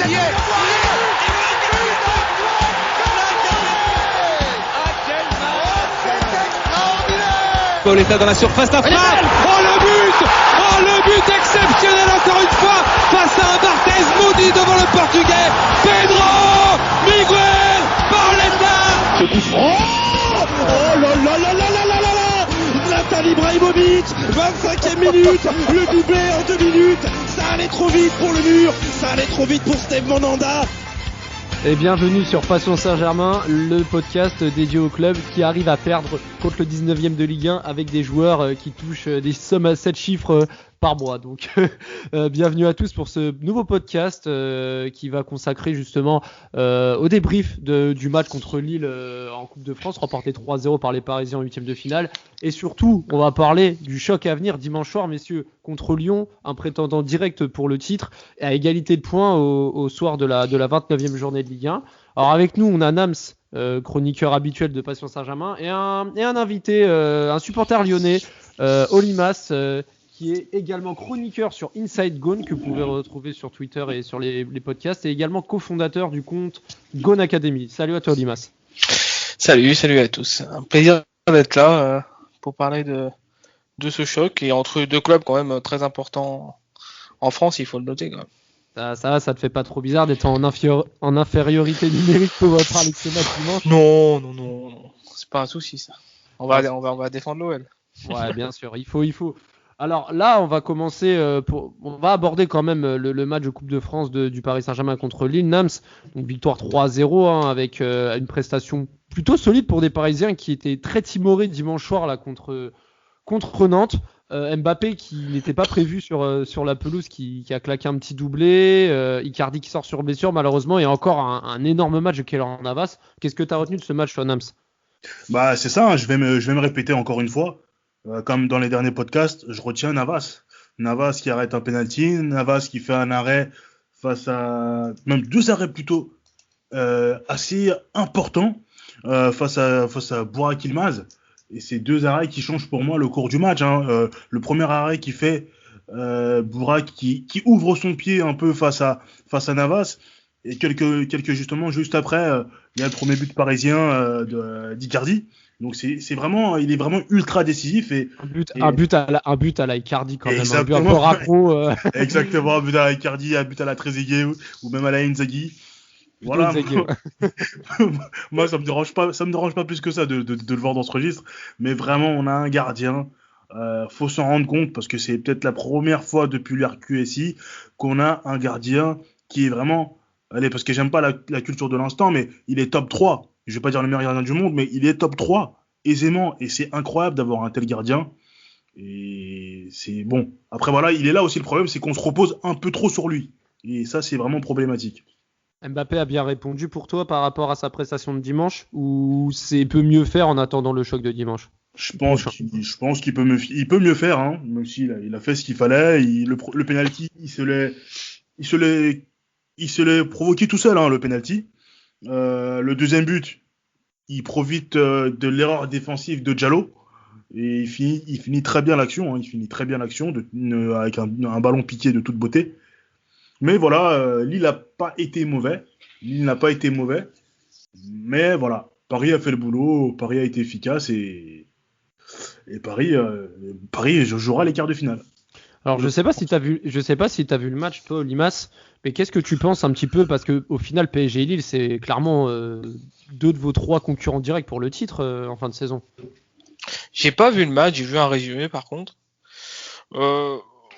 ça y est. Pauletta dans la surface, la frappe. Oh le but exceptionnel encore une fois face à un Barthez maudit devant le Portugais. Pedro Miguel Pauletta. Oh là là là là là là là là, Zlatan Ibrahimovic, 25e minute, le doublé en 2 minutes. Ça allait trop vite pour le mur, ça allait trop vite pour Steve Mandanda. Et bienvenue sur Passion Saint-Germain, le podcast dédié au club qui arrive à perdre contre le 19e de Ligue 1 avec des joueurs qui touchent des sommes à 7 chiffres par mois. Donc bienvenue à tous pour ce nouveau podcast qui va consacrer justement au débrief du match contre Lille en Coupe de France, remporté 3-0 par les Parisiens en 8e de finale. Et surtout, on va parler du choc à venir dimanche soir, messieurs, contre Lyon, un prétendant direct pour le titre, et à égalité de points au soir de la 29e journée de Ligue 1. Alors avec nous, on a Nams, chroniqueur habituel de Passion Saint-Germain, et un invité, un supporter lyonnais, Olimas, qui est également chroniqueur sur Inside Gone, que vous pouvez retrouver sur Twitter et sur les podcasts, et également cofondateur du compte Gone Academy. Salut à toi, Olimas. Salut à tous. Un plaisir d'être là pour parler de ce choc, et entre deux clubs quand même très importants en France, il faut le noter quand même. Ça te fait pas trop bizarre d'être en infériorité numérique pour parler de ce match dimanche? Non, c'est pas un souci ça. On va défendre l'OL. Ouais, bien sûr, il faut. Alors là, on va commencer on va aborder quand même le match de Coupe de France du Paris Saint-Germain contre Lille. Nams, donc victoire 3-0 avec une prestation plutôt solide pour des Parisiens qui étaient très timorés dimanche soir là contre Nantes. Mbappé qui n'était pas prévu sur la pelouse, qui a claqué un petit doublé, Icardi qui sort sur blessure malheureusement, et encore un énorme match de Keylor Navas. Qu'est-ce que tu as retenu de ce match, toi, Nams? Bah c'est ça, je vais me répéter encore une fois. Comme dans les derniers podcasts, je retiens Navas. Navas qui arrête un penalty, Navas qui fait un arrêt face à... même 2 arrêts plutôt assez importants face à Burak Yilmaz. Et c'est 2 arrêts qui changent pour moi le cours du match. Le premier arrêt qui fait Burak qui ouvre son pied un peu face à Navas. Et quelques justement juste après, il y a le premier but parisien d'Icardi. Donc c'est vraiment, il est vraiment ultra décisif et un but à la Icardi quand exactement, même, un but un peu raccro. Exactement, un but à la Icardi, un but à la Trezeguet ou même à la Inzaghi. Voilà. Moi ça me dérange pas plus que ça de le voir dans ce registre, mais vraiment on a un gardien, faut s'en rendre compte parce que c'est peut-être la première fois depuis l'RQSI qu'on a un gardien qui est vraiment, allez, parce que j'aime pas la culture de l'instant, mais il est top 3. Je vais pas dire le meilleur gardien du monde, mais il est top 3 aisément, et c'est incroyable d'avoir un tel gardien. Et c'est bon. Après voilà, il est là aussi, le problème c'est qu'on se repose un peu trop sur lui, et ça c'est vraiment problématique. Mbappé a bien répondu pour toi par rapport à sa prestation de dimanche, ou c'est peut mieux faire en attendant le choc de dimanche? Je pense qu'il peut mieux faire, hein, même s'il a fait ce qu'il fallait. Le penalty, il se l'est provoqué tout seul, hein, le penalty. Le deuxième but, il profite de l'erreur défensive de Diallo et il finit très bien l'action. Il finit très bien l'action avec un ballon piqué de toute beauté. Mais voilà, Lille n'a pas été mauvais. Mais voilà, Paris a fait le boulot, Paris a été efficace et Paris jouera les quarts de finale. Alors je sais pas si t'as vu le match, toi, Limas, mais qu'est-ce que tu penses un petit peu, parce que au final PSG et Lille c'est clairement 2 de vos 3 concurrents directs pour le titre en fin de saison. J'ai pas vu le match, j'ai vu un résumé par contre.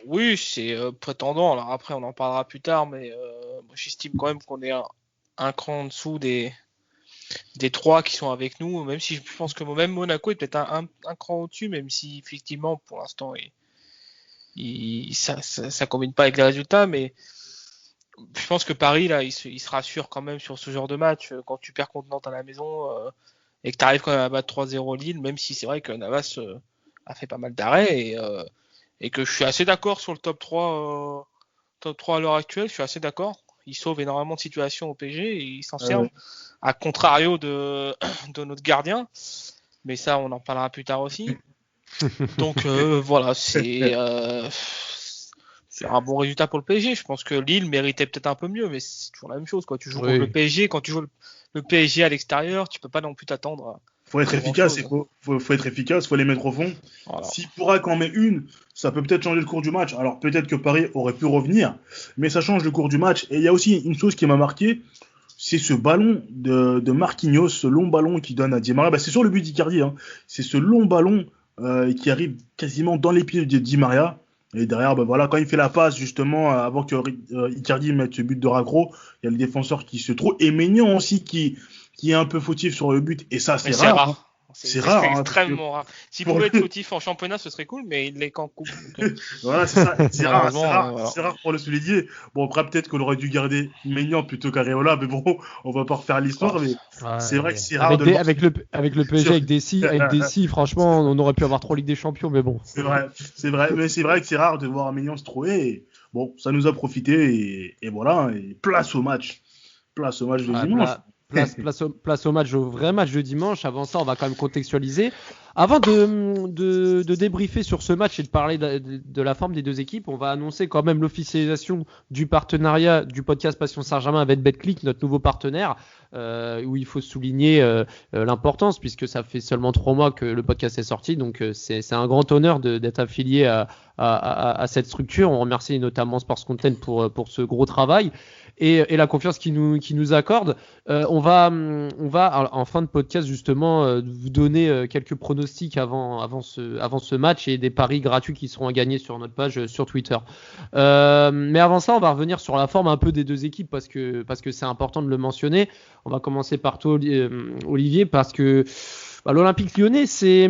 Oui, c'est prétendant. Alors après on en parlera plus tard, mais moi j'estime quand même qu'on est un cran en dessous des 3 qui sont avec nous, même si je pense que même Monaco est peut-être un cran au-dessus, même si effectivement pour l'instant ça combine pas avec les résultats, mais je pense que Paris là il se rassure quand même sur ce genre de match quand tu perds contre Nantes à la maison et que tu arrives quand même à battre 3-0 Lille, même si c'est vrai que Navas a fait pas mal d'arrêts et que je suis assez d'accord sur le top 3 à l'heure actuelle, je suis assez d'accord. Il sauve énormément de situations au PSG et il s'en sert à contrario de notre gardien, mais ça on en parlera plus tard aussi. Donc voilà, c'est un bon résultat pour le PSG. Je pense que Lille méritait peut-être un peu mieux, mais c'est toujours la même chose, quoi. Tu joues contre le PSG, quand tu joues le PSG à l'extérieur, tu peux pas non plus t'attendre. Faut être efficace, faut être efficace, faut les mettre au fond. Voilà. S'il pourra qu'en met une, ça peut peut-être changer le cours du match. Alors peut-être que Paris aurait pu revenir, mais ça change le cours du match. Et il y a aussi une chose qui m'a marqué, c'est ce ballon de Marquinhos, ce long ballon qui donne à Di Maria. C'est sur le but d'Icardi, hein. C'est ce long ballon qui arrive quasiment dans les pieds de Di Maria. Et derrière, voilà, quand il fait la passe, justement, avant que Icardi mette ce but de raccro, il y a le défenseur qui se trouve. Et Maignan aussi qui est un peu fautif sur le but. Et ça, c'est rare. Hein. C'est rare. C'est extrêmement rare. S'il pouvait être fautif en championnat, ce serait cool, mais il l'est qu'en coupe. Voilà, c'est ça. C'est rare. C'est rare pour le souligner. Bon, après, peut-être qu'on aurait dû garder Maignan plutôt qu'Areola, mais bon, on va pas refaire l'histoire. Mais c'est vrai que c'est rare avec le PSG, avec Dessy, franchement, on aurait pu avoir 3 Ligues des Champions, mais bon. C'est vrai. Mais c'est vrai que c'est rare de voir Maignan se trouver. Et bon, ça nous a profité. Et voilà. Et place au match. Place au match de dimanche. Place au match, au vrai match de dimanche. Avant ça, on va quand même contextualiser. Avant de débriefer sur ce match et de parler de la forme des deux équipes, on va annoncer quand même l'officialisation du partenariat du podcast Passion Saint-Germain avec Betclic, notre nouveau partenaire, où il faut souligner l'importance, puisque ça fait seulement 3 mois que le podcast est sorti. Donc c'est un grand honneur d'être affilié à cette structure. On remercie notamment Sports Content pour ce gros travail. Et la confiance qu'ils nous accordent. On va en fin de podcast justement vous donner quelques pronostics avant ce match et des paris gratuits qui seront à gagner sur notre page sur Twitter. Mais avant ça, on va revenir sur la forme un peu des deux équipes parce que c'est important de le mentionner. On va commencer par toi, Olivier, parce que l'Olympique Lyonnais, tu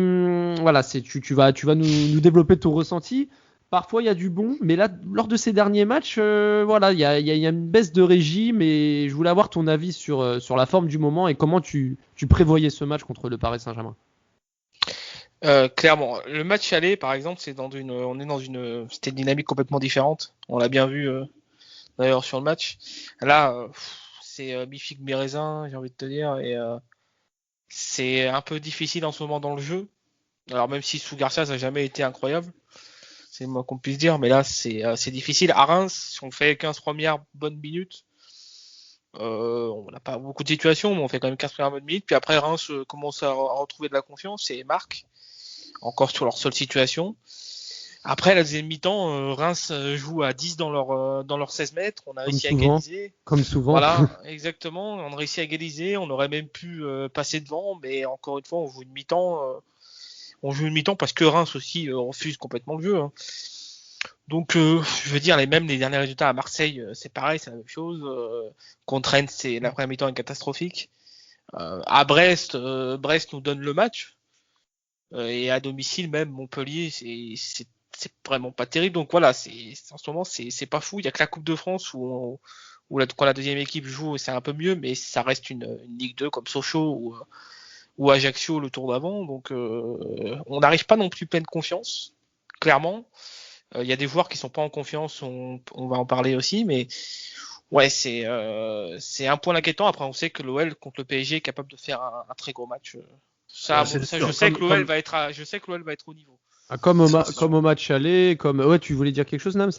vas nous développer ton ressenti. Parfois, il y a du bon, mais là, lors de ces derniers matchs, il y a une baisse de régime et je voulais avoir ton avis sur la forme du moment et comment tu prévoyais ce match contre le Paris Saint-Germain. Clairement, le match aller, par exemple, c'était une dynamique complètement différente. On l'a bien vu d'ailleurs sur le match. Là, c'est mi-figue mi-raisin, j'ai envie de te dire, et c'est un peu difficile en ce moment dans le jeu. Alors même si sous Garcia, ça n'a jamais été incroyable. C'est moi qu'on puisse dire, mais là c'est difficile. À Reims, si on fait 15 premières bonnes minutes, on n'a pas beaucoup de situations, mais on fait quand même 15 premières bonnes minutes. Puis après Reims commence à retrouver de la confiance et marque encore sur leur seule situation. Après la deuxième mi-temps, Reims joue à 10 dans leur 16 mètres. On a réussi à égaliser. Comme souvent. Voilà, exactement. On a réussi à égaliser. On aurait même pu passer devant, mais encore une fois, on joue une mi-temps. On joue une mi-temps parce que Reims aussi refuse complètement le jeu. Hein. Donc, je veux dire, les derniers résultats à Marseille, c'est pareil, c'est la même chose. Contre Rennes, la première mi-temps est catastrophique. À Brest, Brest nous donne le match. Et à domicile, même Montpellier, c'est vraiment pas terrible. Donc voilà, en ce moment, c'est pas fou. Il y a que la Coupe de France où quand la deuxième équipe joue, c'est un peu mieux, mais ça reste une Ligue 2 comme Sochaux ou Ajaccio le tour d'avant, donc on n'arrive pas non plus pleine confiance, clairement. Il y a des joueurs qui sont pas en confiance, on va en parler aussi, mais ouais, c'est un point inquiétant. Après, on sait que l'OL contre le PSG est capable de faire un très gros match. Je sais que l'OL va être au niveau. Comme au match aller, tu voulais dire quelque chose, Nams?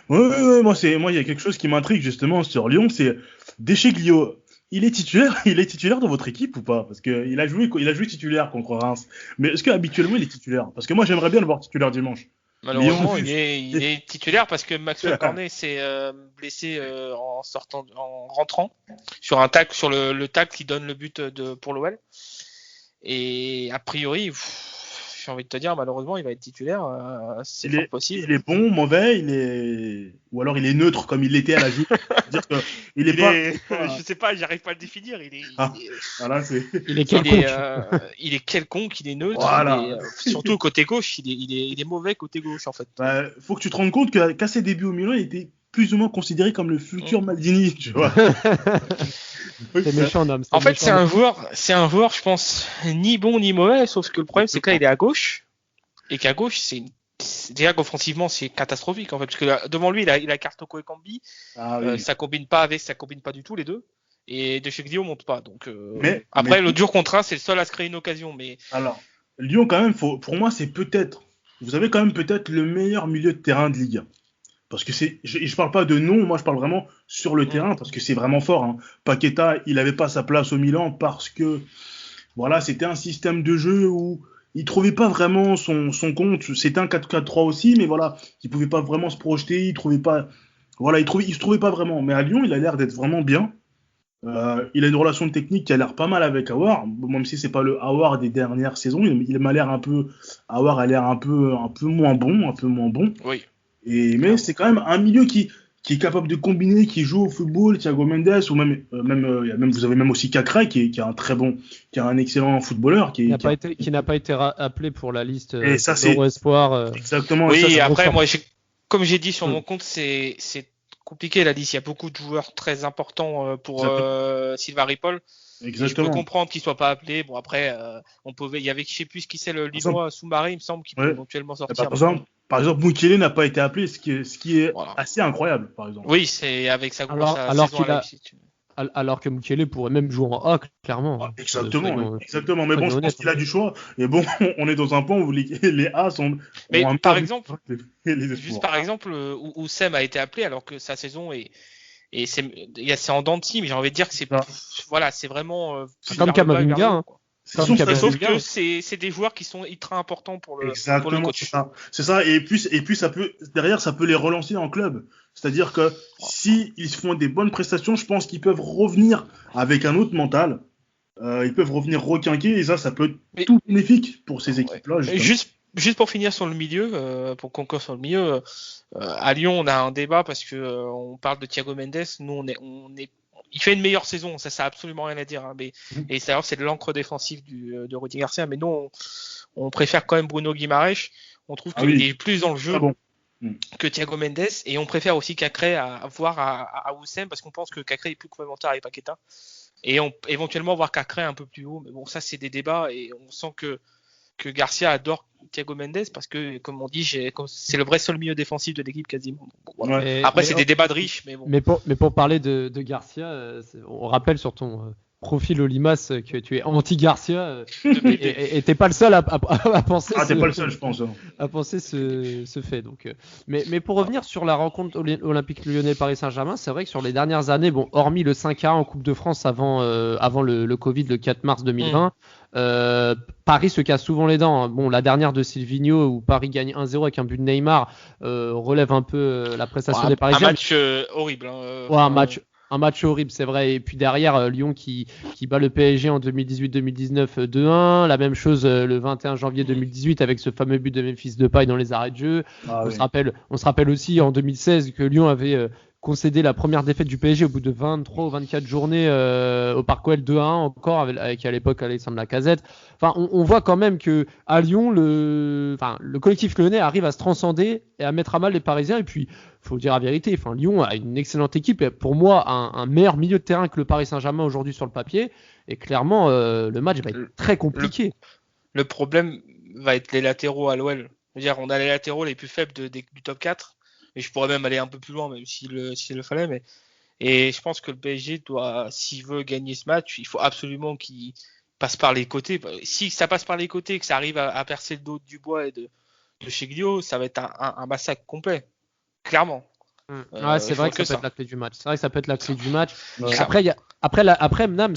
Ouais, moi il y a quelque chose qui m'intrigue justement sur Lyon, c'est Descheghlio. Il est titulaire dans votre équipe ou pas? Parce que il a joué titulaire contre Reims. Mais est-ce qu'habituellement il est titulaire? Parce que moi j'aimerais bien le voir titulaire dimanche. Malheureusement, il est titulaire parce que Maxwell Cornet s'est blessé en rentrant sur un tacle, sur le tacle qui donne le but pour l'OL. Et a priori, j'ai envie de te dire, malheureusement, il va être titulaire. C'est fort possible. Il est bon, mauvais, ou alors il est neutre comme il l'était à la Juve. C'est-à-dire que je sais pas, j'arrive pas à le définir. Il est quelconque, il est neutre. Voilà. Surtout côté gauche, il est mauvais côté gauche en fait. Faut que tu te rendes compte qu'à ses débuts au Milan, il était plus ou moins considéré comme le futur Maldini, tu vois. C'est méchant, Nam. En fait, c'est un joueur, je pense, ni bon ni mauvais, sauf que le problème, c'est que là, il est à gauche, et qu'à gauche, déjà qu'offensivement, c'est catastrophique, en fait, parce que devant lui, il a Kartoko et Cambi, ça combine pas du tout, les deux, et Descheghlio monte pas, donc, après, le dur contre un, c'est le seul à se créer une occasion, mais. Alors, Lyon, quand même, pour moi, vous avez quand même peut-être le meilleur milieu de terrain de Ligue 1. Parce que je parle pas de nom, moi je parle vraiment sur le terrain, parce que c'est vraiment fort. Hein. Paqueta, il n'avait pas sa place au Milan parce que voilà, c'était un système de jeu où il trouvait pas vraiment son compte. C'était un 4-4-3 aussi, mais voilà, il pouvait pas vraiment se projeter, il se trouvait pas vraiment. Mais à Lyon, il a l'air d'être vraiment bien. Il a une relation technique qui a l'air pas mal avec Aouar, même si c'est pas le Aouar des dernières saisons. Aouar a l'air un peu moins bon. Oui. Mais c'est quand même un milieu qui est capable de combiner, qui joue au football, Thiago Mendes, ou vous avez même aussi Cacré qui est un excellent footballeur, qui n'a pas été appelé pour la liste d'Euro Espoir. Exactement. Oui, et après, moi, comme j'ai dit sur mon compte, c'est compliqué la liste. Il y a beaucoup de joueurs très importants pour Sylvain Ripoll. Exactement. Je peux comprendre qu'il soit pas appelé. Bon, après, il y avait, je sais plus qui c'est, le Lillois Soumaré, il me semble, qui peut éventuellement sortir. Par exemple, Mukele n'a pas été appelé, ce qui est assez incroyable, par exemple. Oui, c'est avec sa saison à Leipzig. Alors que Mukele pourrait même jouer en A, clairement. Exactement. Mais bon, je pense qu'il a du choix. Et bon, on est dans un point où les A sont. Mais par exemple, Oussem a été appelé alors que sa saison c'est en dents de scie, mais j'ai envie de dire que c'est vraiment. Comme Kamavinga. Sauf que c'est des joueurs qui sont ultra importants pour le coach. C'est ça. Et puis ça peut les relancer en club. C'est-à-dire que si ils font des bonnes prestations, je pense qu'ils peuvent revenir avec un autre mental. Ils peuvent revenir requinquer et ça peut être tout bénéfique pour ces équipes-là. Juste pour finir sur le milieu, pour conclure sur le milieu, à Lyon on a un débat parce que on parle de Thiago Mendes. Nous il fait une meilleure saison, ça a absolument rien à dire. Hein, et c'est de l'encre défensive de Rudy Garcia. Mais nous, on préfère quand même Bruno Guimaraes. On trouve qu'il est plus dans le jeu que Thiago Mendes. Et on préfère aussi Cacré à Oussem parce qu'on pense que Cacré est plus complémentaire avec Paqueta. Et éventuellement voir Cacré un peu plus haut. Mais bon, ça, c'est des débats. Et on sent que Garcia adore Thiago Mendes parce que, comme on dit, c'est le vrai seul milieu défensif de l'équipe quasiment. Donc, voilà. Après, c'est des débats de riches, mais bon. Mais pour parler de Garcia, on rappelle sur ton profil Olimas que tu es anti-Garcia et t'es pas le seul à penser. T'es pas le seul, je pense. À penser ce fait. Donc, mais pour revenir sur la rencontre Olympique Lyonnais Paris Saint-Germain, c'est vrai que sur les dernières années, bon, hormis le 5-1 en Coupe de France avant le Covid, le 4 mars 2020. Paris se casse souvent les dents. Hein. Bon, la dernière de Silvinho où Paris gagne 1-0 avec un but de Neymar relève un peu la prestation des Parisiens. Un match horrible. Un match horrible, c'est vrai. Et puis derrière, Lyon qui bat le PSG en 2018-2019 2-1. La même chose le 21 janvier 2018 avec ce fameux but de Memphis Depay dans les arrêts de jeu. On se rappelle aussi en 2016 que Lyon avait concédé la première défaite du PSG au bout de 23 ou 24 journées au Parc OL 2-1 encore avec à l'époque Alexandre Lacazette. Enfin, on voit quand même que à Lyon le collectif lyonnais arrive à se transcender et à mettre à mal les Parisiens. Et puis faut dire la vérité, enfin Lyon a une excellente équipe et pour moi un meilleur milieu de terrain que le Paris Saint-Germain aujourd'hui sur le papier. Et clairement le match va être très compliqué. Le problème va être les latéraux à l'OL. C'est-à-dire on a les latéraux les plus faibles du top 4. Et je pourrais même aller un peu plus loin, même s'il le fallait. Et je pense que le PSG s'il veut gagner ce match, il faut absolument qu'il passe par les côtés. Si ça passe par les côtés et que ça arrive à percer le dos du Dubois et de Cheglio, ça va être un massacre complet. Clairement. C'est vrai que ça peut être la clé du match. C'est vrai que ça peut être la clé du match. Ouais. Après, Nams,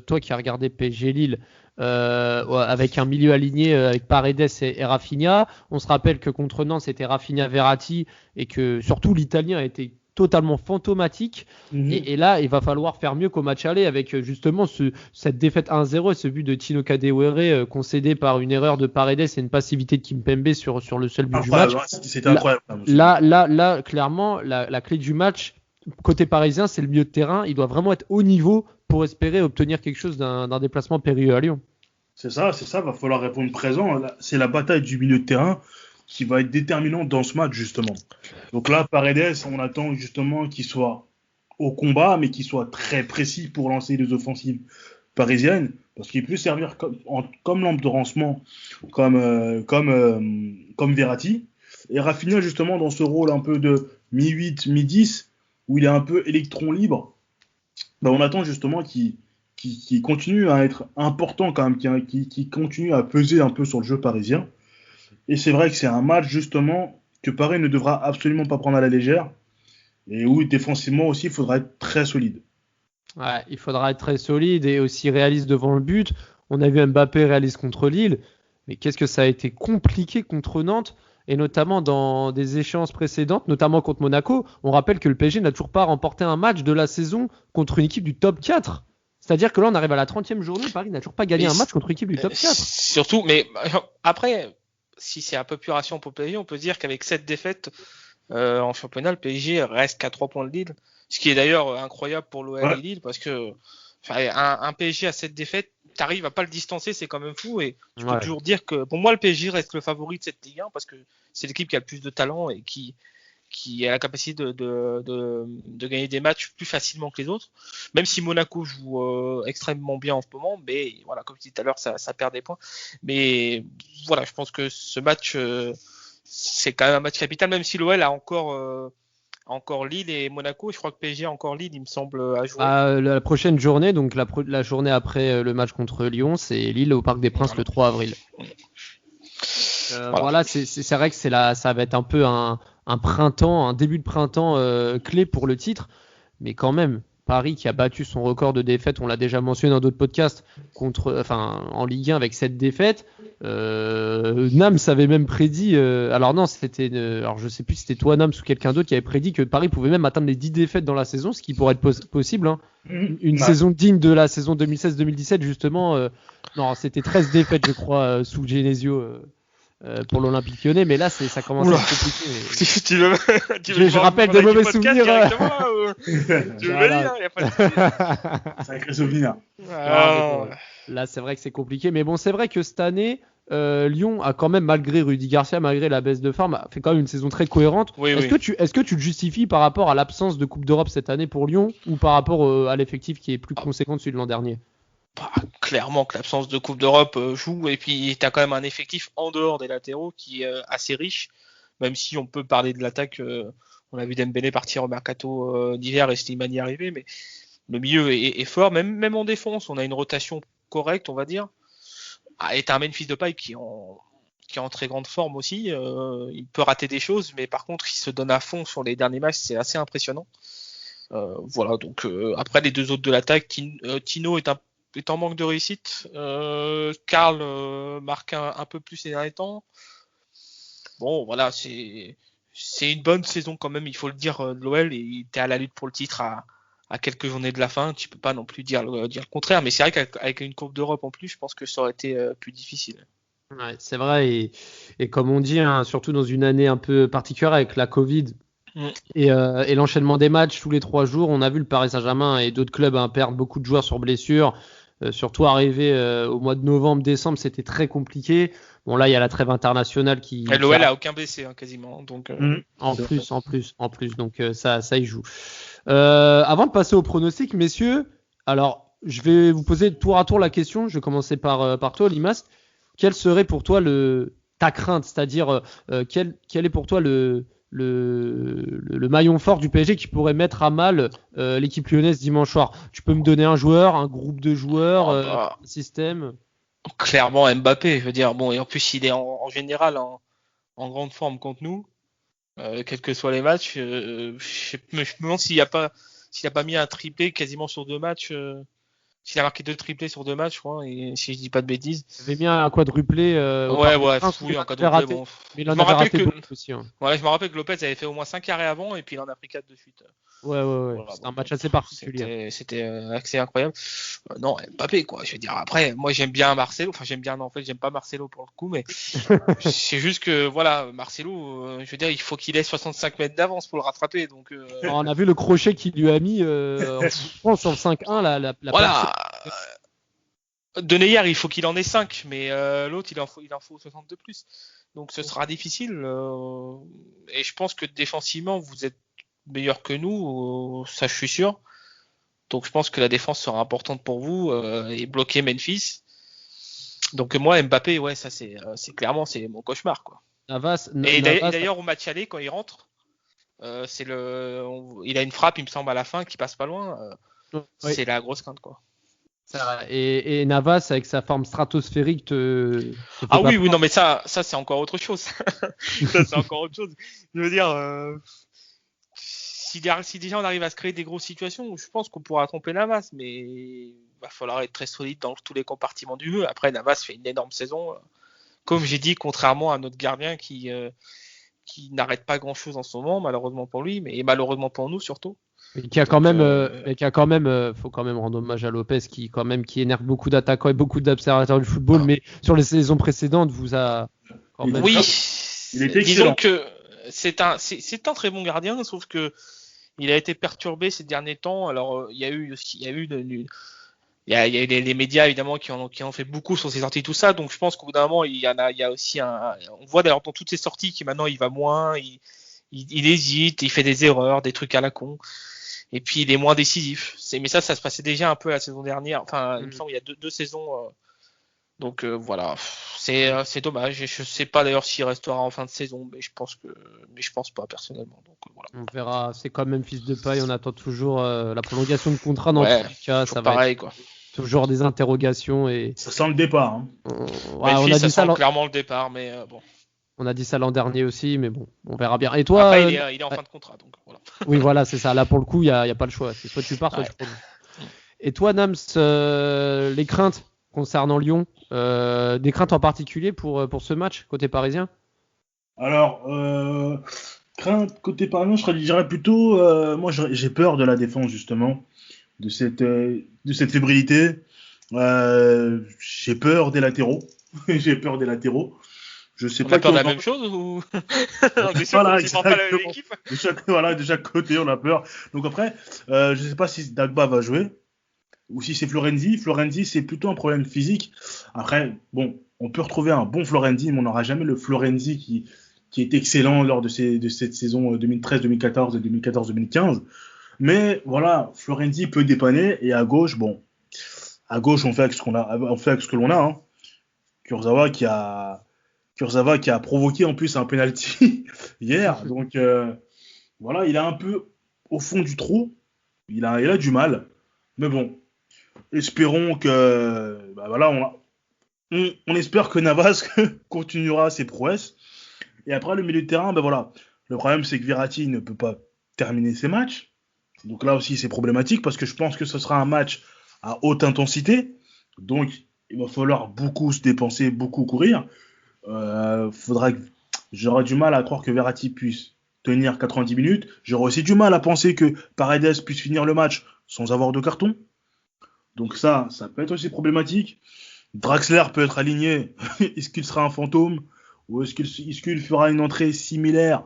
toi qui as regardé PSG Lille, avec un milieu aligné avec Paredes et Rafinha, on se rappelle que contre Nantes c'était Rafinha Verratti et que surtout l'Italien a été totalement fantomatique. Et là il va falloir faire mieux qu'au match aller avec justement cette défaite 1-0 et ce but de Tino Kadewere concédé par une erreur de Paredes et une passivité de Kimpembe sur le seul but du match. C'était incroyable. Là clairement la clé du match côté parisien c'est le milieu de terrain. Il doit vraiment être haut niveau pour espérer obtenir quelque chose d'un déplacement périlleux à Lyon. C'est ça, va falloir répondre présent. C'est la bataille du milieu de terrain qui va être déterminante dans ce match, justement. Donc là, Paredes, on attend justement qu'il soit au combat, mais qu'il soit très précis pour lancer les offensives parisiennes, parce qu'il peut servir comme lampe de lancement, comme Verratti. Et Rafinha, justement, dans ce rôle un peu de mi-8, mi-10, où il est un peu électron libre, on attend justement qu'il continue à être important quand même, qui continue à peser un peu sur le jeu parisien. Et c'est vrai que c'est un match justement que Paris ne devra absolument pas prendre à la légère et où défensivement aussi il faudra être très solide. Ouais, il faudra être très solide et aussi réaliste devant le but. On a vu Mbappé réaliste contre Lille, mais qu'est-ce que ça a été compliqué contre Nantes et notamment dans des échéances précédentes, notamment contre Monaco. On rappelle que le PSG n'a toujours pas remporté un match de la saison contre une équipe du top 4. C'est-à-dire que là, on arrive à la 30e journée, Paris n'a toujours pas gagné un match contre une équipe du top 4. Surtout, mais après, si c'est un peu plus ration pour le PSG, on peut dire qu'avec cette défaite en championnat, le PSG reste qu'à 3 points de Lille. Ce qui est d'ailleurs incroyable pour l'OM et Lille, parce que un PSG à cette défaite, t'arrives à pas le distancer, c'est quand même fou. Et tu peux toujours dire que pour moi, le PSG reste le favori de cette Ligue 1 parce que c'est l'équipe qui a le plus de talent et qui a la capacité de gagner des matchs plus facilement que les autres. Même si Monaco joue extrêmement bien en ce moment, mais voilà, comme je disais tout à l'heure, ça perd des points. Mais voilà, je pense que ce match, c'est quand même un match capital, même si l'OL a encore Lille et Monaco. Je crois que PSG a encore Lille, il me semble, à jouer. La prochaine journée, donc la journée après le match contre Lyon, c'est Lille au Parc des Princes le 3 avril. Voilà, c'est vrai que ça va être un peu un printemps, un début de printemps clé pour le titre, mais quand même, Paris qui a battu son record de défaites, on l'a déjà mentionné dans d'autres podcasts, en Ligue 1 avec 7 défaites. Nams avait même prédit, alors je sais plus si c'était toi Nams ou quelqu'un d'autre qui avait prédit que Paris pouvait même atteindre les 10 défaites dans la saison, ce qui pourrait être possible. Hein. Une saison digne de la saison 2016-2017 justement. Non, c'était 13 défaites je crois sous Genesio. Pour l'Olympique Lyonnais, mais là ça commence à être compliqué. Je rappelle des mauvais souvenirs. Tu veux venir, il n'y a pas de souci. Sacré souvenir. Là, c'est vrai que c'est compliqué, mais bon, c'est vrai que cette année, Lyon a quand même, malgré Rudy Garcia, malgré la baisse de forme, a fait quand même une saison très cohérente. Est-ce que tu le justifies par rapport à l'absence de Coupe d'Europe cette année pour Lyon ou par rapport à l'effectif qui est plus conséquent de celui de l'an dernier? Clairement que l'absence de Coupe d'Europe joue, et puis tu as quand même un effectif en dehors des latéraux qui est assez riche, même si on peut parler de l'attaque. On a vu Dembélé partir au mercato d'hiver et Slimani y arriver, mais le milieu est fort, même en défense, on a une rotation correcte, on va dire. Et t'as un Memphis Depay qui est en très grande forme aussi. Il peut rater des choses, mais par contre, il se donne à fond sur les derniers matchs, c'est assez impressionnant. Voilà, donc après les deux autres de l'attaque, Tino est en manque de réussite. Karl marque un peu plus ces derniers temps. Bon, voilà, c'est une bonne saison quand même, il faut le dire, de l'OL, et t'es à la lutte pour le titre à quelques journées de la fin. Tu peux pas non plus dire le contraire, mais c'est vrai qu'avec une Coupe d'Europe en plus, je pense que ça aurait été plus difficile. Ouais, c'est vrai, et comme on dit, hein, surtout dans une année un peu particulière avec la Covid et l'enchaînement des matchs tous les 3 jours, on a vu le Paris Saint-Germain et d'autres clubs perdre beaucoup de joueurs sur blessure. Surtout arrivé au mois de novembre, décembre, c'était très compliqué. Bon, là, il y a la trêve internationale qui. Et l'OL a aucun blessé, quasiment. Donc, En plus, donc ça y joue. Avant de passer au pronostic, messieurs, alors je vais vous poser tour à tour la question. Je vais commencer par toi, Limas. Quelle serait pour toi ta crainte, c'est-à-dire quel est pour toi le maillon fort du PSG qui pourrait mettre à mal l'équipe lyonnaise dimanche soir? Tu peux me donner un joueur, un groupe de joueurs, un système? Clairement Mbappé, je veux dire. Bon, et en plus il est en général en grande forme contre nous, quels que soient les matchs. Je me demande s'il a pas mis un triplé quasiment sur 2 matchs. S'il a marqué 2 triplés sur 2 matchs, je crois, et si je dis pas de bêtises. Il avait mis un quadruplé. Un quadruplé. Bon. Mais il en avait raté beaucoup aussi. Hein. Ouais, je me rappelle que Lopez avait fait au moins 5 arrêts avant, et puis il en a pris 4 de suite. Ouais. Voilà, c'était un match assez particulier. C'était assez incroyable. Non, Mbappé, quoi. Je veux dire, après, moi j'aime bien Marcelo. Enfin, j'aime pas Marcelo pour le coup, mais c'est juste que, voilà, Marcelo, je veux dire, il faut qu'il ait 65 mètres d'avance pour le rattraper. Donc, on a vu le crochet qu'il lui a mis sur le 5-1, la voilà. De Neymar, il faut qu'il en ait 5, mais l'autre, il en faut 60 de plus. Donc, ce sera difficile. Et je pense que défensivement, vous êtes meilleur que nous, ça je suis sûr. Donc je pense que la défense sera importante pour vous et bloquer Memphis. Donc moi Mbappé, ouais, ça c'est clairement c'est mon cauchemar, quoi. Et d'ailleurs au match aller quand il rentre, il a une frappe, il me semble, à la fin qui passe pas loin. C'est la grosse crainte, quoi. C'est vrai. Et Navas, avec sa forme stratosphérique, te fait Ah pas oui, peur. non, mais ça c'est encore autre chose. Ça, c'est encore autre chose. Je veux dire, si déjà on arrive à se créer des grosses situations, je pense qu'on pourra tromper Navas, mais il va falloir être très solide dans tous les compartiments du jeu. Après, Navas fait une énorme saison. Comme j'ai dit, contrairement à notre gardien qui n'arrête pas grand-chose en ce moment, malheureusement pour lui, mais malheureusement pour nous surtout. Mais qui a quand même, faut quand même rendre hommage à Lopez qui énerve beaucoup d'attaquants et beaucoup d'observateurs du football, mais sur les saisons précédentes, vous a quand même. Oui, Il était disons excellent. que c'est un très bon gardien, sauf que il a été perturbé ces derniers temps. Alors il y a eu les médias évidemment qui en ont fait beaucoup sur ses sorties, tout ça. Donc je pense qu'au bout d'un moment il y a aussi on voit d'ailleurs dans toutes ses sorties qu'il maintenant il va moins, il hésite, il fait des erreurs, des trucs à la con. Et puis il est moins décisif. Mais ça se passait déjà un peu la saison dernière. Enfin, il me semble il y a deux saisons. Donc voilà, c'est dommage. Et je sais pas d'ailleurs s'il restera en fin de saison, mais je pense pas personnellement. Donc voilà. On verra. C'est quand même fils de paille. On attend toujours la prolongation de contrat dans Ouais, tous les cas. Ça va pareil être quoi. toujours des interrogations et Ça sent le départ. Hein. on a dit ça. Clairement le départ, mais bon. On a dit ça l'an dernier aussi, mais bon, on verra bien. Et toi, après, il est en fin de contrat, donc voilà. Oui, voilà, c'est ça. Là, pour le coup, il y a pas le choix. C'est soit tu pars, soit tu prolonges. Et toi, Nams, les craintes concernant Lyon, des craintes en particulier pour ce match côté parisien? Alors, crainte côté parisien, je dirais plutôt, moi j'ai peur de la défense justement, de cette fébrilité. J'ai peur des latéraux. J'ai peur des latéraux. Je sais on pas a peur de la qui même chose ou on est sûr Voilà, qu'on supporte pas la même exactement. équipe. De chaque côté, on a peur. Donc après, je sais pas si Dagba va jouer ou si c'est Florenzi. Florenzi, c'est plutôt un problème physique. Après, bon, on peut retrouver un bon Florenzi, mais on n'aura jamais le Florenzi qui est excellent lors de cette saison 2013, 2014 et 2014-2015. Mais voilà, Florenzi peut dépanner et à gauche, on fait avec ce que l'on a. Hein. Kurzawa qui a provoqué en plus un penalty hier. Donc voilà, il est un peu au fond du trou. Il a du mal. Mais bon, espérons que voilà, on espère que Navas continuera ses prouesses. Et après le milieu de terrain, voilà. Le problème c'est que Verratti ne peut pas terminer ses matchs. Donc là aussi c'est problématique parce que je pense que ce sera un match à haute intensité. Donc il va falloir beaucoup se dépenser, beaucoup courir. J'aurais du mal à croire que Verratti puisse tenir 90 minutes. J'aurais aussi du mal à penser que Paredes puisse finir le match sans avoir de carton. Donc ça peut être aussi problématique. Draxler peut être aligné. Est-ce qu'il sera un fantôme? Ou est-ce qu'il fera une entrée similaire?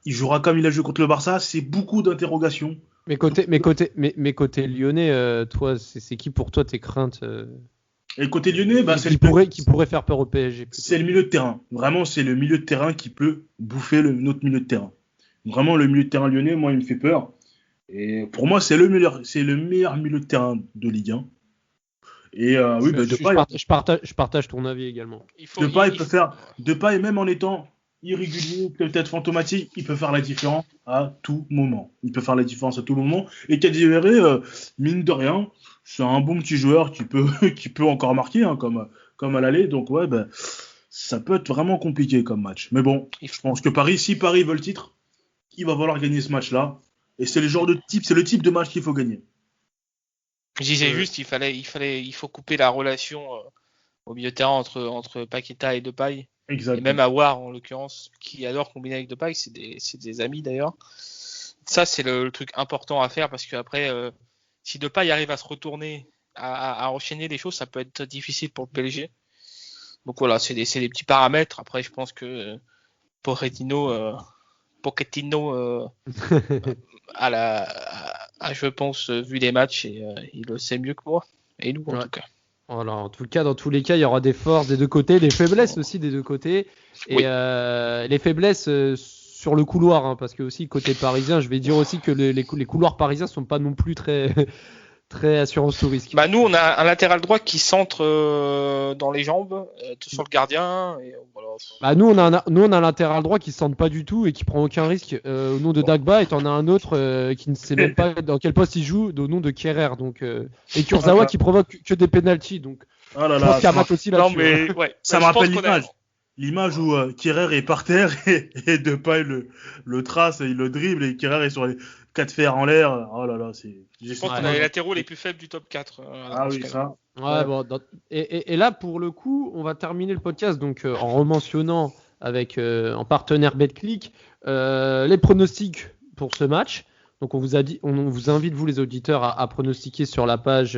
Il jouera comme il a joué contre le Barça? C'est beaucoup d'interrogations. Mais côté lyonnais, toi, c'est qui pour toi tes craintes Et côté lyonnais, qui pourrait faire peur au PSG plutôt. C'est le milieu de terrain. Vraiment, c'est le milieu de terrain qui peut bouffer notre milieu de terrain. Vraiment, le milieu de terrain lyonnais, moi, il me fait peur. Et pour moi, c'est le meilleur milieu de terrain de Ligue 1. Et je partage ton avis également. Depay, même en étant irrégulier, peut-être fantomatique, il peut faire la différence à tout moment. Et Kadewere, mine de rien, c'est un bon petit joueur qui peut encore marquer, hein, comme à l'aller. Donc ouais, ça peut être vraiment compliqué comme match. Mais bon, je pense que si Paris veut le titre, il va falloir gagner ce match-là. Et c'est le type de match qu'il faut gagner. Je disais juste, il faut couper la relation au milieu de terrain entre Paqueta et Depay. Exactement. Et même Aouar en l'occurrence, qui adore combiner avec Depay, c'est des amis d'ailleurs. Ça c'est le truc important à faire parce qu'après, si Depay arrive à se retourner, à enchaîner les choses, ça peut être difficile pour le PSG. Donc voilà, c'est des petits paramètres. Après, je pense que Pochettino je pense, vu les matchs, et il le sait mieux que moi. Et nous, en tout cas. Voilà, en tout cas, dans tous les cas, il y aura des forces des deux côtés, des faiblesses aussi des deux côtés. Et Oui. les faiblesses sur le couloir, hein, parce que aussi côté parisien, je vais dire aussi que les couloirs parisiens sont pas non plus très très assurance tout risque. Bah nous on a un latéral droit qui centre dans les jambes, sur le gardien. Et voilà. Bah nous on a un latéral droit qui se sente pas du tout et qui prend aucun risque au nom de Dagba, et t'en as un autre qui ne sait même pas dans quel poste il joue, au nom de Kehrer, donc et Kurzawa qui provoque que des pénaltys, donc Oh là je pense là, qu'il y a un match aussi là-dessus. Non mais ouais. ça je me pense rappelle qu'on a- l'image où Kehrer est par terre et Depay le trace, il le dribble et Kehrer est sur les 4 fers en l'air. Oh là là, Je pense qu'on a les latéraux les plus faibles du top 4. Ah oui, ça. Ouais, bon, et là, pour le coup, on va terminer le podcast donc en rementionnant avec en partenaire BetClick les pronostics pour ce match. Donc on vous invite vous les auditeurs à pronostiquer sur la page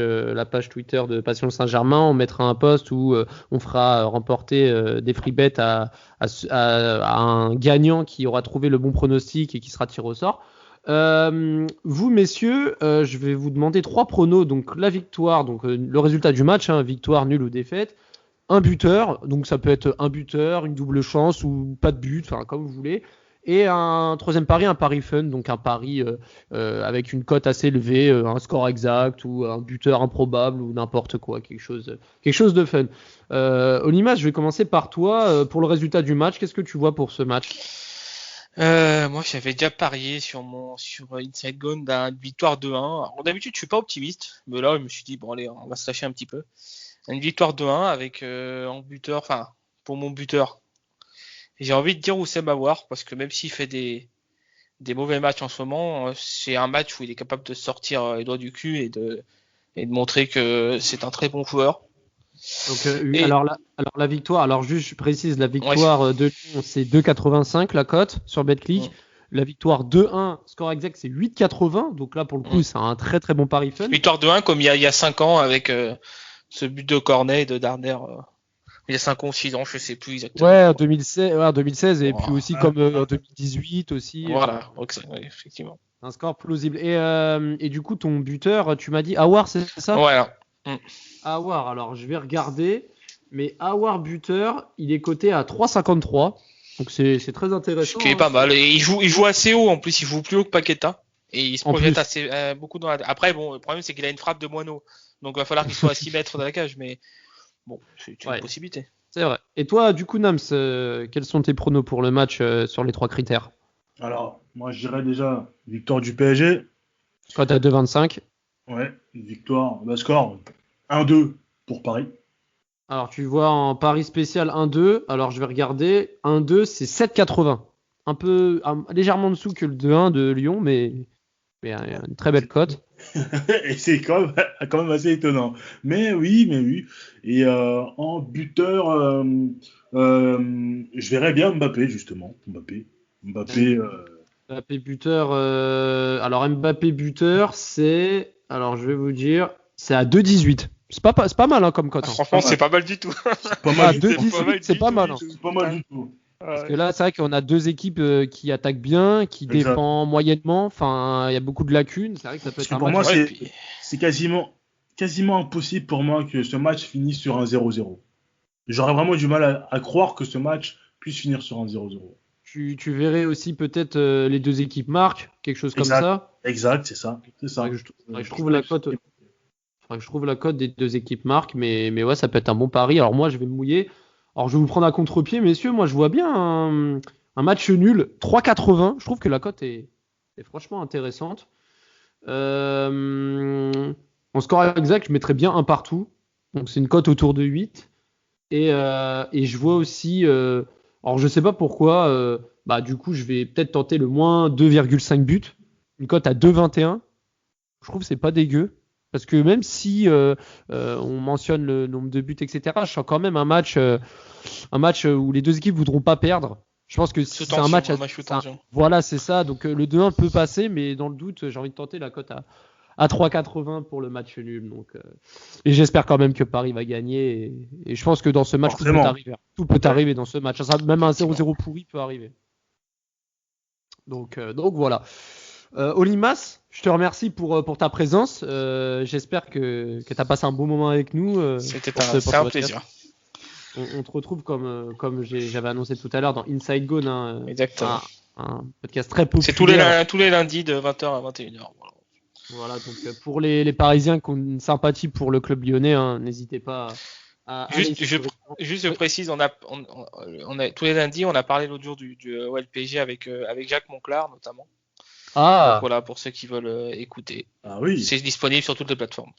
Twitter de Passion Saint-Germain. On mettra un post où on fera remporter des free bets à un gagnant qui aura trouvé le bon pronostic et qui sera tiré au sort. Vous messieurs, je vais vous demander 3 pronos. Donc la victoire, donc le résultat du match, victoire, nul ou défaite, un buteur, donc ça peut être un buteur, une double chance ou pas de but, enfin comme vous voulez, et un troisième pari, un pari fun, donc un pari avec une cote assez élevée, un score exact ou un buteur improbable ou n'importe quoi, quelque chose de fun. Olimas, je vais commencer par toi. Pour le résultat du match, qu'est-ce que tu vois pour ce match? Moi, j'avais déjà parié sur Inside Gone d'une victoire 2-1. Alors, d'habitude, je suis pas optimiste, mais là, je me suis dit bon allez, on va se lâcher un petit peu. Une victoire 2-1 avec en buteur, enfin pour mon buteur. J'ai envie de dire Oussem Aouar parce que même s'il fait des mauvais matchs en ce moment, c'est un match où il est capable de sortir les doigts du cul et de montrer que c'est un très bon joueur. Donc, alors la victoire, alors juste je précise, la victoire de Lyon c'est 2,85 la cote sur BetClick. La victoire 2-1, score exact c'est 8,80, donc là pour le coup c'est un très très bon pari fun. Victoire 2-1 comme il y a 5 ans avec ce but de Cornet et de Darder. Il y a 5 ans ou 6 ans, je sais plus exactement. Ouais, en 2016 et puis aussi comme en 2018 aussi. Voilà, ouais, effectivement. Un score plausible. Et du coup ton buteur, tu m'as dit Aouar, c'est ça? Voilà. Aouar, alors je vais regarder, mais Aouar buteur, il est coté à 3,53, donc c'est très intéressant. Ce qui est pas mal. Et il joue assez haut en plus, il joue plus haut que Paqueta et il se projette assez beaucoup dans la. Après bon, le problème c'est qu'il a une frappe de moineau, donc il va falloir qu'il soit à 6 mètres de la cage, mais bon, c'est une possibilité. C'est vrai. Et toi, du coup, Nams, quels sont tes pronos pour le match sur les 3 critères? Alors, moi je dirais déjà victoire du PSG. Cote à 2,25. Ouais, victoire, score 1-2 pour Paris. Alors, tu vois en pari spécial 1-2. Alors, je vais regarder. 1-2, c'est 7,80. Un peu légèrement en dessous que le 2-1 de Lyon, mais une très belle cote. Et c'est quand même assez étonnant. Mais oui. Et en buteur, je verrais bien Mbappé, justement. Mbappé buteur. Alors, Mbappé buteur, c'est. Alors, je vais vous dire. C'est à 2,18. C'est pas mal comme cote. Franchement, c'est pas mal du tout. C'est pas mal. 2,18, c'est pas mal. C'est pas mal du tout. Parce que là, c'est vrai qu'on a 2 équipes qui attaquent bien, qui défendent moyennement. Enfin, il y a beaucoup de lacunes. C'est vrai que ça peut être un pour match. Moi, c'est quasiment impossible pour moi que ce match finisse sur un 0-0. J'aurais vraiment du mal à croire que ce match puisse finir sur un 0-0. Tu verrais aussi peut-être les 2 équipes marquent, quelque chose comme ça. Exact, c'est ça. Je trouve la cote. Faudrait que je trouve la cote des 2 équipes marquent, mais ouais, ça peut être un bon pari. Alors moi, je vais me mouiller. Alors je vais vous prendre à contre-pied, messieurs. Moi, je vois bien un match nul, 3,80. Je trouve que la cote est franchement intéressante. En score exact, je mettrais bien un partout. Donc c'est une cote autour de 8. Et je vois aussi. Alors je sais pas pourquoi. Du coup, je vais peut-être tenter le moins 2,5 buts. Une cote à 2,21. Je trouve que c'est pas dégueu. Parce que même si on mentionne le nombre de buts, etc., je sens quand même un match où les 2 équipes voudront pas perdre. Je pense que c'est un match. Voilà, c'est ça. Donc le 2-1 peut passer, mais dans le doute, j'ai envie de tenter la cote à 3,80 pour le match nul. Donc, et j'espère quand même que Paris va gagner. Et je pense que dans ce match, tout peut arriver dans ce match. Même un 0-0 pourri peut arriver. Donc voilà. Olimas, je te remercie pour ta présence. J'espère que tu as passé un bon moment avec nous. C'était un plaisir. On te retrouve comme j'avais annoncé tout à l'heure dans Inside Gone. Exactement. Un podcast très populaire. C'est tous les lundis de 20h à 21h. Voilà. Voilà, donc pour les Parisiens qui ont une sympathie pour le club lyonnais, hein, n'hésitez pas à aller sur- Juste, je précise, on a tous les lundis, on a parlé l'autre jour du OLPG avec Jacques Monclar notamment. Ah, Donc voilà, pour ceux qui veulent écouter. Ah oui. C'est disponible sur toutes les plateformes.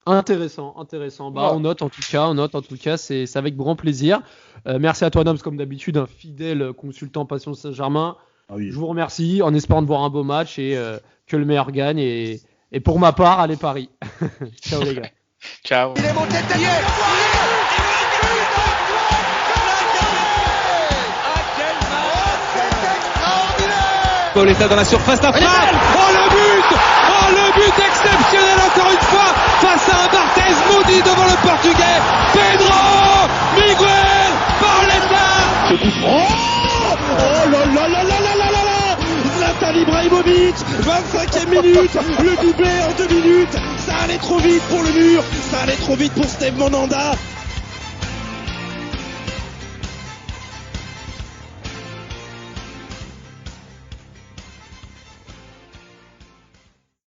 intéressant. Bah, Ouais. on note en tout cas, c'est avec grand plaisir. Merci à toi, Nams, comme d'habitude, un fidèle consultant Passion Saint-Germain. Ah oui. Je vous remercie en espérant de voir un beau match et que le meilleur gagne. Et pour ma part, allez Paris. Ciao les gars. Ciao. Il est monté taillé. Pauletta dans la surface d'affaire. Oh le but exceptionnel encore une fois face à un Barthez maudit devant le Portugais. Pedro Miguel Pauletta. Oh là là là là là là là là Zlatan Ibrahimovic, 25e minute, le doublé en 2 minutes. Ça allait trop vite pour le mur, ça allait trop vite pour Steve Monanda.